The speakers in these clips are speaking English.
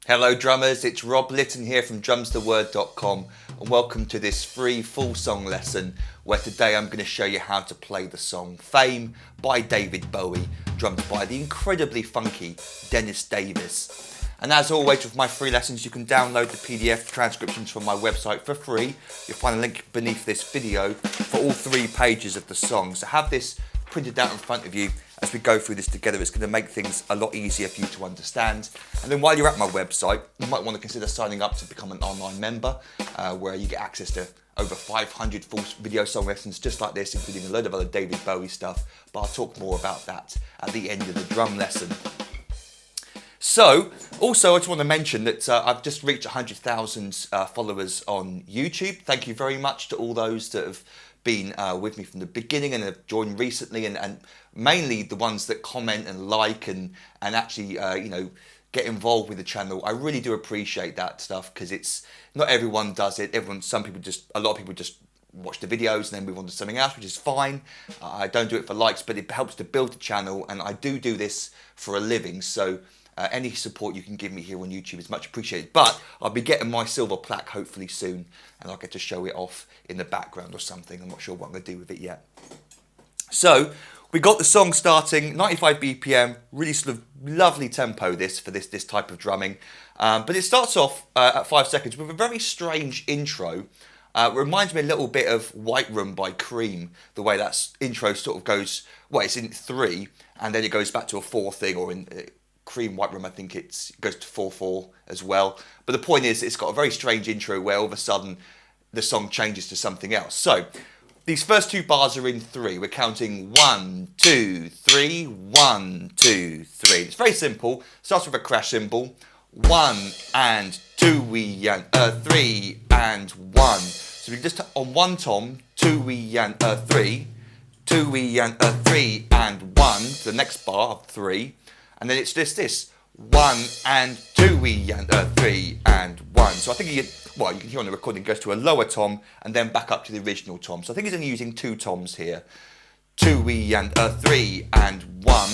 Hello drummers, it's Rob Litton here from drumstheword.com and welcome to this free full song lesson where today I'm going to show you how to play the song Fame by David Bowie, drummed by the incredibly funky Dennis Davis. And as always with my free lessons, you can download the PDF transcriptions from my website for free. You'll find a link beneath this video for all 3 pages of the song. So have this printed out in front of you as we go through this together. It's going to make things a lot easier for you to understand. And then while you're at my website, you might want to consider signing up to become an online member where you get access to over 500 full video song lessons just like this, including a load of other David Bowie stuff. But I'll talk more about that at the end of the drum lesson. So, also I just want to mention that I've just reached 100,000 followers on YouTube. Thank you very much to all those that have been with me from the beginning and have joined recently, and mainly the ones that comment and like and actually get involved with the channel. I really do appreciate that stuff because it's not everyone does it. A lot of people just watch the videos and then move on to something else, which is fine. I don't do it for likes, but it helps to build the channel, and I do this for a living. So any support you can give me here on YouTube is much appreciated. But I'll be getting my silver plaque hopefully soon, and I'll get to show it off in the background or something. I'm not sure what I'm going to do with it yet. So we got the song starting, 95 BPM, really sort of lovely tempo for this type of drumming. But it starts off at 5 seconds with a very strange intro. It reminds me a little bit of White Room by Cream, the way that intro sort of goes, well, it's in 3, and then it goes back to a 4 thing, or in Cream, White Room, I think it goes to 4/4 as well. But the point is, it's got a very strange intro where all of a sudden the song changes to something else. So these first 2 bars are in 3. We're counting 1, 2, 3, 1, 2, 3. It's very simple. Starts with a crash cymbal. 1 and 2 we and 3 and 1. So we just on 1 tom, 2 we and 3, 2 we and 3 and 1. The next bar of 3. And then it's just this 1 and 2 we and 3 and 1. So I think you can hear on the recording it goes to a lower tom and then back up to the original tom. So I think he's only using 2 toms here. 2 we and 3 and 1.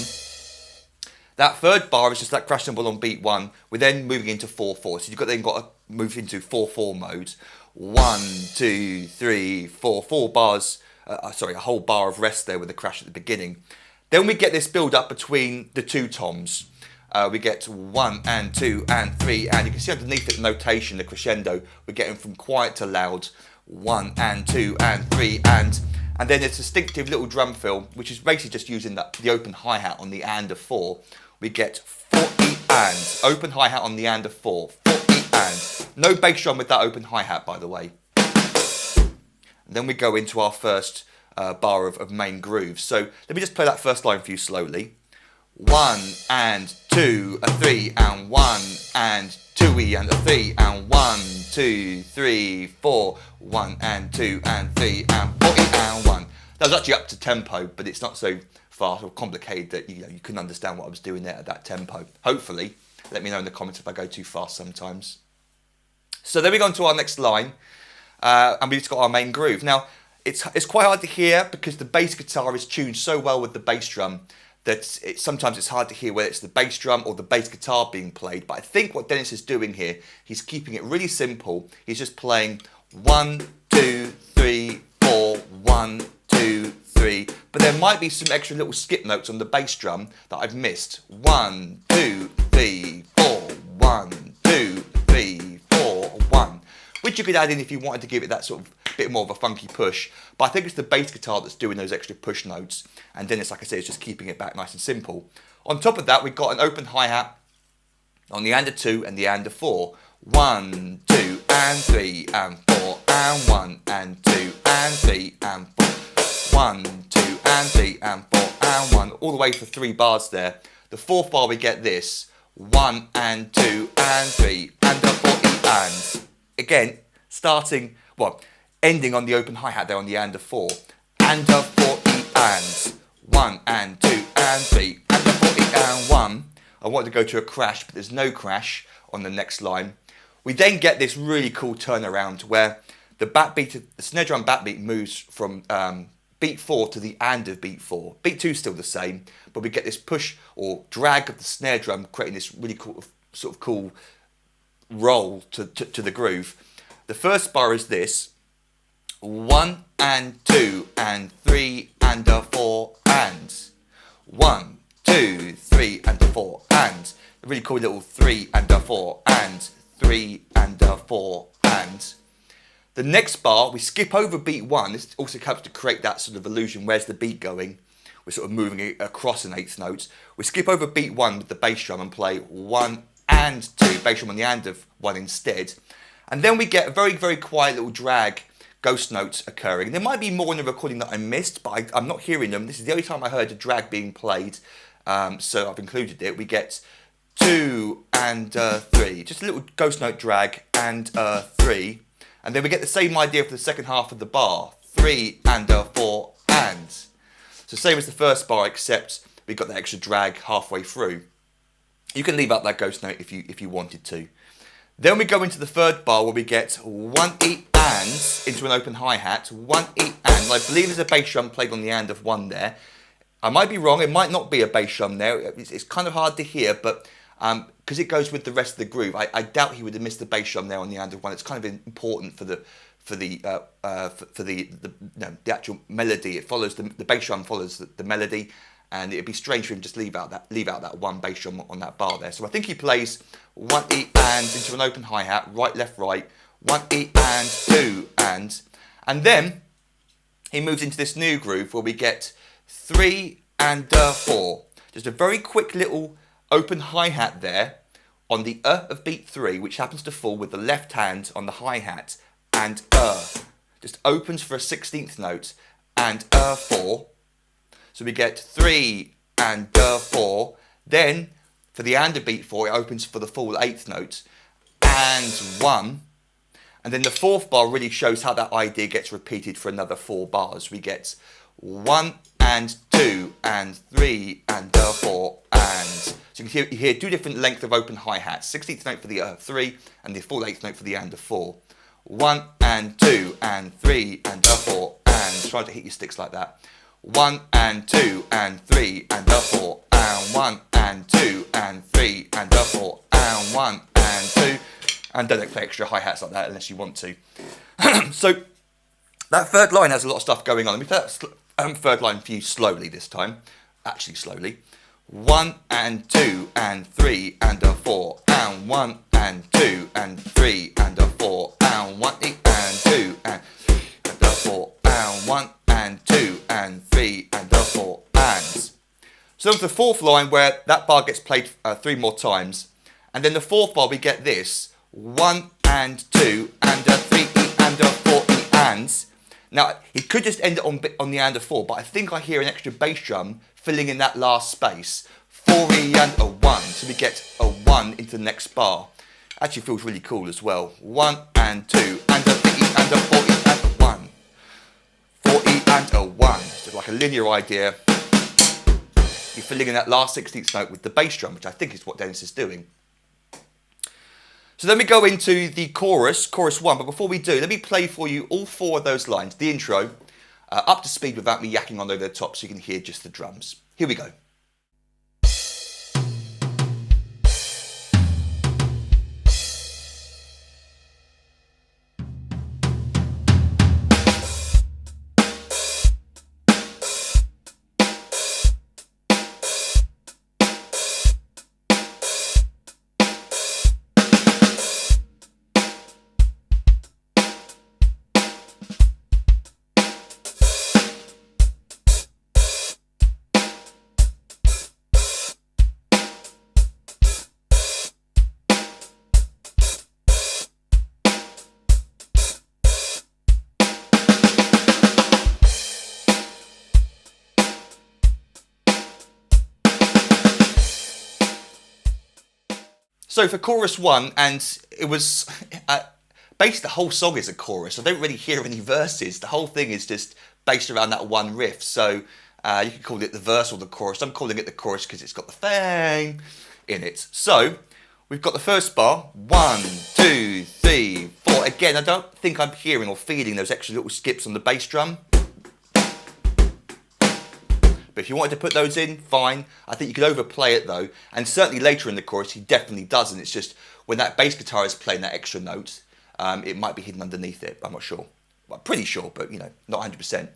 That third bar is just that crash cymbal on beat 1. We're then moving into 4/4. So you've got to move into 4/4 mode. 1, 2, 3, 4. 4 bars. A whole bar of rest there with the crash at the beginning. Then we get this build up between the 2 toms. We get 1 and 2 and 3, and you can see underneath it the notation, the crescendo, we're getting from quiet to loud. 1 and 2 and 3 and then it's a distinctive little drum fill, which is basically just using the open hi-hat on the and of 4. We get 40 and open hi-hat on the and of 4. 40 and no bass drum with that open hi-hat, by the way. And then we go into our first bar of main grooves. So let me just play that first line for you slowly. 1 and 2 and 3 and 1 and 2 and 3 and 1, 2, 3, 4. 1 and 2 and 3 and 40 and 1. That was actually up to tempo, but it's not so fast or complicated that you can understand what I was doing there at that tempo. Hopefully, let me know in the comments if I go too fast sometimes. So then we go on to our next line, and we've just got our main groove. Now, it's quite hard to hear because the bass guitar is tuned so well with the bass drum that sometimes it's hard to hear whether it's the bass drum or the bass guitar being played. But I think what Dennis is doing here, he's keeping it really simple. He's just playing 1, 2, 3, 4, 1, 2, 3. But there might be some extra little skip notes on the bass drum that I've missed. 1, 2, 3, 4, 1, 2, 3, 4, 1. Which you could add in if you wanted to give it that sort of bit more of a funky push. But I think it's the bass guitar that's doing those extra push notes. And Dennis, like I say, is just keeping it back nice and simple. On top of that, we've got an open hi-hat on the and of 2 and the and of 4. 1, 2 and 3 and 4 and 1 and 2 and 3 and 4. 1, 2 and 3 and 4 and 1. All the way for 3 bars there. The 4th bar we get this. 1 and 2 and 3 and a 40 and. Again, ending on the open hi-hat there on the and of 4. And a 40 and. 1 and 2 and 3 and a 40 and 1. I wanted to go to a crash, but there's no crash on the next line. We then get this really cool turnaround where the snare drum backbeat moves from beat 4 to the and of beat 4. Beat 2 is still the same, but we get this push or drag of the snare drum, creating this really cool, sort of cool roll to the groove. The first bar is this: 1 and 2 and 3 and a 4 and 1, 2, 3 and a 4 and a really cool little 3 and a 4 and 3 and a 4 and. The next bar, we skip over beat 1. This also helps to create that sort of illusion. Where's the beat going? We're sort of moving it across an eighth note. We skip over beat 1 with the bass drum and play 1 and 2, bass drum on the and of 1 instead. And then we get a very, very quiet little drag ghost notes occurring. There might be more in the recording that I missed, but I'm not hearing them. This is the only time I heard a drag being played, so I've included it. We get 2 and 3, just a little ghost note drag and 3. And then we get the same idea for the second half of the bar, 3 and 4 and. So same as the first bar, except we got that extra drag halfway through. You can leave out that ghost note if you wanted to. Then we go into the third bar where we get 1 E and into an open hi-hat, 1 E and. I believe there's a bass drum played on the and of 1 there. I might be wrong, it might not be a bass drum there. It's kind of hard to hear, but because it goes with the rest of the groove, I doubt he would have missed the bass drum there on the and of 1. It's kind of important for the actual melody. It follows the bass drum follows the melody, and it'd be strange for him to just leave out that one bass drum on that bar there. So I think he plays 1 E and into an open hi-hat, right, left, right, 1 E and 2 and then he moves into this new groove where we get 3 and 4. Just a very quick little open hi-hat there on the of beat 3, which happens to fall with the left hand on the hi-hat, and just opens for a 16th note and 4. So we get 3 and 4. Then for the and of beat 4, it opens for the full 8th note and 1. And then the fourth bar really shows how that idea gets repeated for another 4 bars. We get 1 and 2 and 3 and 4 and. So you can hear 2 different lengths of open hi-hats. 16th note for the 3 and the full 8th note for the and of 4. 1 and 2 and 3 and 4 and. Try to hit your sticks like that. 1 and 2 and 3 and 4 and 1 and 2 and 3 and 4 and 1 and 2. And don't play extra hi-hats like that unless you want to. So that third line has a lot of stuff going on. Let me play that third line for you slowly this time. Actually slowly. 1 and 2 and 3 and 4 and 1 and 2 and 3 and 4 and 1 and 2 and 4 and 1 and 2 and 3 and 4 and. So there's the fourth line where that bar gets played 3 more times, and then the fourth bar we get this 1 and 2 and 3 E and 4 E and. Now he could just end it on the and of 4, but I think I hear an extra bass drum filling in that last space. 4 E and a 1, so we get a 1 into the next bar. Actually feels really cool as well. 1 and 2 and 3 E and 4 E and a 1. 4 E and a 1. Just like a linear idea. You're filling in that last 16th note with the bass drum, which I think is what Dennis is doing. So then we go into the chorus 1, but before we do, let me play for you all 4 of those lines, the intro, up to speed without me yakking on over the top so you can hear just the drums. Here we go. So for chorus 1, and it was basically the whole song is a chorus. I don't really hear any verses. The whole thing is just based around that one riff. So you can call it the verse or the chorus. I'm calling it the chorus because it's got the thing in it. So we've got the first bar, 1, 2, 3, 4. Again, I don't think I'm hearing or feeling those extra little skips on the bass drum. But if you wanted to put those in, fine. I think you could overplay it though, and certainly later in the chorus he definitely doesn't. It's just when that bass guitar is playing that extra note, it might be hidden underneath it. I'm not sure. Well, pretty sure, but you know, not 100%.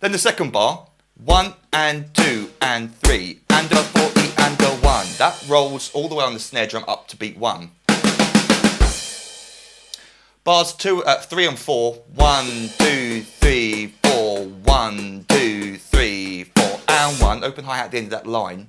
Then the second bar, 1 and 2 and 3 and a 4 E and a 1. That rolls all the way on the snare drum up to beat 1. Bars 3 and 4, 1, 2, 3, 4, 1, 2, 3, 4, and 1. Open hi-hat at the end of that line.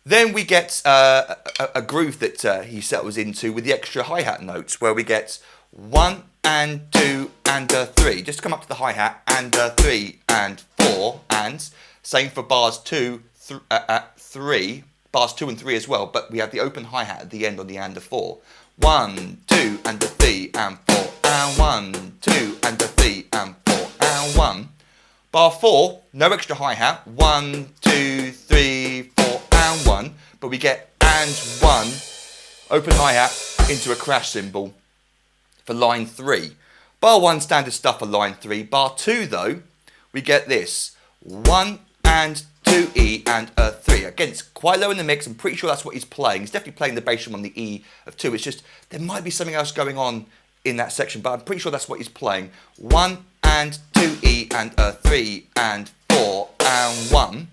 Then we get a groove that he settles into with the extra hi-hat notes, where we get 1 and 2 and a 3. Just come up to the hi-hat, and a 3 and 4, and same for bars 2, 3, bars 2 and 3 as well, but we have the open hi-hat at the end on the and a 4. 1, 2 and a 3 and 4, and 1, 2 and a 3 and 4, and 1. Bar 4, no extra hi-hat, 1, 2, 3, 4, and 1, but we get and 1, open hi-hat into a crash cymbal for line 3. Bar 1, standard stuff for line 3. Bar 2 though, we get this, 1 and 2 E and a 3. Again, it's quite low in the mix. I'm pretty sure that's what he's playing. He's definitely playing the bass drum on the E of 2. It's just, there might be something else going on in that section, but I'm pretty sure that's what he's playing. 1 and 2 E and a 3 and 4 and 1.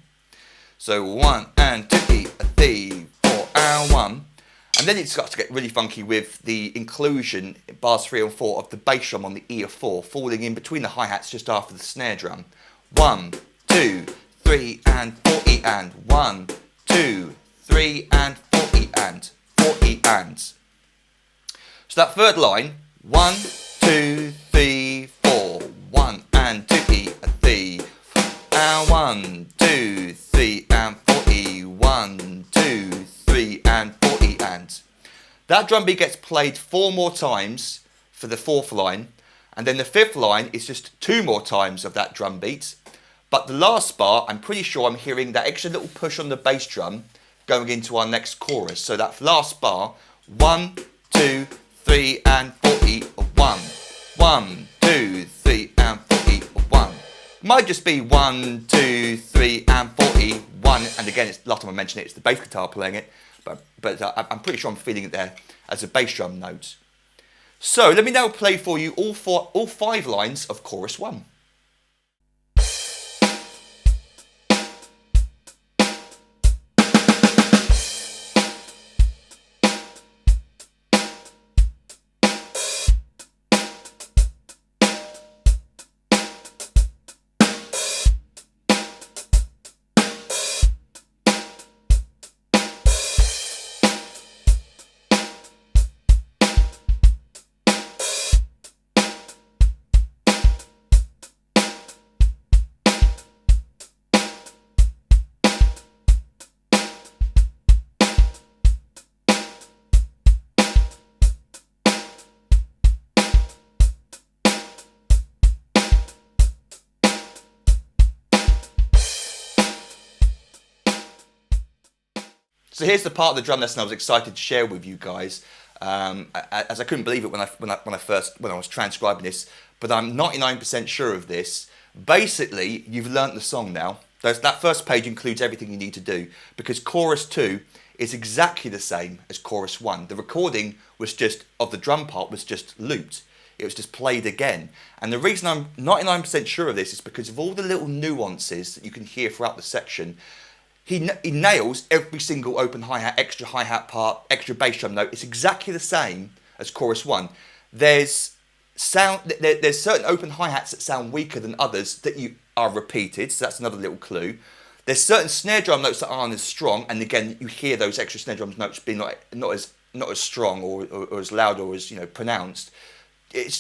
So 1 and 2 E, a 3, 4 and 1. And then it starts to get really funky with the inclusion, bars 3 and 4, of the bass drum on the E of 4, falling in between the hi-hats just after the snare drum. 1, 2, 3 and 4 E and 1, 2, 3 and 4 E and 4 E and. So that third line, 1, 2, 3, 4, 1 and 2 E, a 3, and 1, 2, 3 and 4 E, 1, 2, 3 and 4 E and. That drum beat gets played 4 more times for the fourth line, and then the fifth line is just 2 more times of that drum beat. But the last bar, I'm pretty sure I'm hearing that extra little push on the bass drum going into our next chorus. So that last bar, 1, 2, 3 and 4 E, 1, 1, 2, 3 and 4 E, 1. Might just be 1, 2, 3 and 4 E, 1. And again, it's last time I mentioned it, it's the bass guitar playing it. But I'm pretty sure I'm feeling it there as a bass drum note. So let me now play for you all 5 lines of chorus 1. So here's the part of the drum lesson I was excited to share with you guys, as I couldn't believe it when I was transcribing this, but I'm 99% sure of this. Basically, you've learnt the song now. That first page includes everything you need to do, because chorus 2 is exactly the same as chorus 1. The recording was just of the drum part was just looped. It was just played again. And the reason I'm 99% sure of this is because of all the little nuances that you can hear throughout the section. He nails every single open hi-hat, extra hi-hat part, extra bass drum note. It's exactly the same as chorus 1. There's certain open hi-hats that sound weaker than others that are repeated, so that's another little clue. There's certain snare drum notes that aren't as strong, and again, you hear those extra snare drum notes being not as strong or as loud or as pronounced.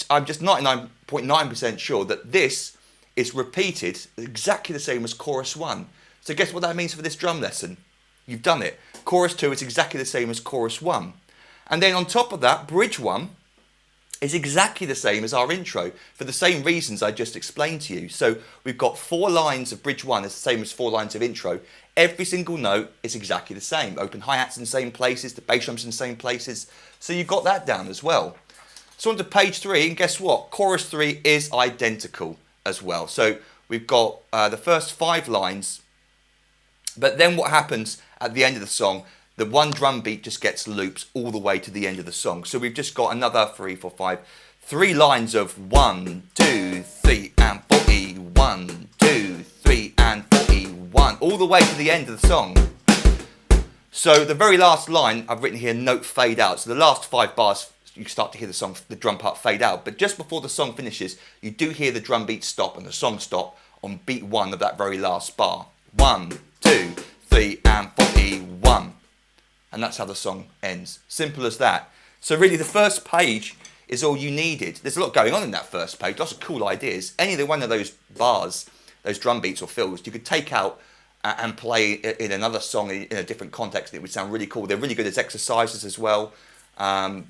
I'm just 99.9% sure that this is repeated exactly the same as chorus 1. So guess what that means for this drum lesson? You've done it. Chorus 2 is exactly the same as chorus 1. And then on top of that, bridge 1 is exactly the same as our intro for the same reasons I just explained to you. So we've got 4 lines of bridge 1 is the same as 4 lines of intro. Every single note is exactly the same. Open hi-hats in the same places, the bass drums in the same places. So you've got that down as well. So on to page 3, and guess what? Chorus 3 is identical as well. So we've got the first 5 lines But then what happens at the end of the song, the one drum beat just gets looped all the way to the end of the song. So we've just got another 3 lines of 1, 2, 3 and 40, 1, 2, 3 and 41, all the way to the end of the song. So the very last line I've written here, note fade out. So the last 5 bars, you start to hear the drum part fade out. But just before the song finishes, you do hear the drum beat stop and the song stop on beat 1 of that very last bar. 1, 2, 3 and 41. And that's how the song ends. Simple as that. So really the first page is all you needed. There's a lot going on in that first page, lots of cool ideas. Any one of those bars, those drum beats or fills, you could take out and play in another song in a different context. It would sound really cool. They're really good as exercises as well. But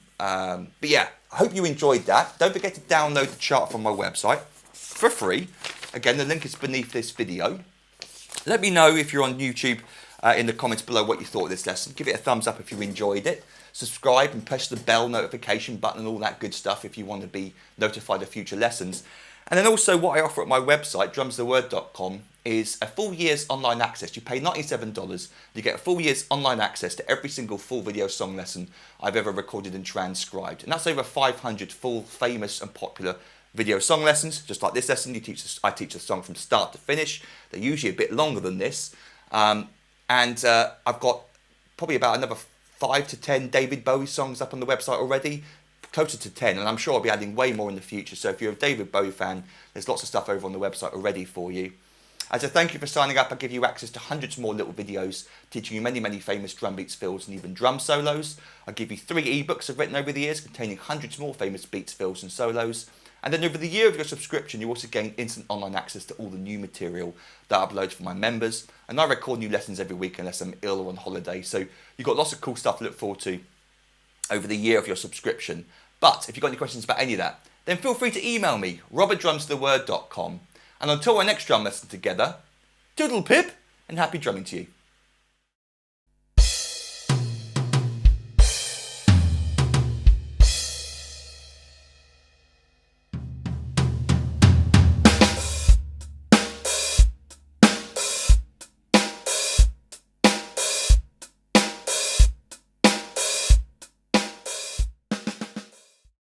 yeah, I hope you enjoyed that. Don't forget to download the chart from my website for free. Again, the link is beneath this video. Let me know if you're on YouTube in the comments below what you thought of this lesson. Give it a thumbs up if you enjoyed it. Subscribe and press the bell notification button and all that good stuff if you want to be notified of future lessons. And then also what I offer at my website, drumstheword.com, is a full year's online access. You pay $97, you get a full year's online access to every single full video song lesson I've ever recorded and transcribed. And that's over 500 full, famous and popular video song lessons. Just like this lesson, I teach the song from start to finish. They're usually a bit longer than this. I've got probably about another 5 to 10 David Bowie songs up on the website already. Closer to 10, and I'm sure I'll be adding way more in the future. So if you're a David Bowie fan, there's lots of stuff over on the website already for you. As a thank you for signing up, I give you access to hundreds more little videos teaching you many, many famous drum beats, fills, and even drum solos. I give you 3 ebooks I've written over the years containing hundreds more famous beats, fills, and solos. And then over the year of your subscription, you also gain instant online access to all the new material that I upload for my members. And I record new lessons every week unless I'm ill or on holiday. So you've got lots of cool stuff to look forward to over the year of your subscription. But if you've got any questions about any of that, then feel free to email me, rob@drumstheword.com. And until our next drum lesson together, toodle pip and happy drumming to you.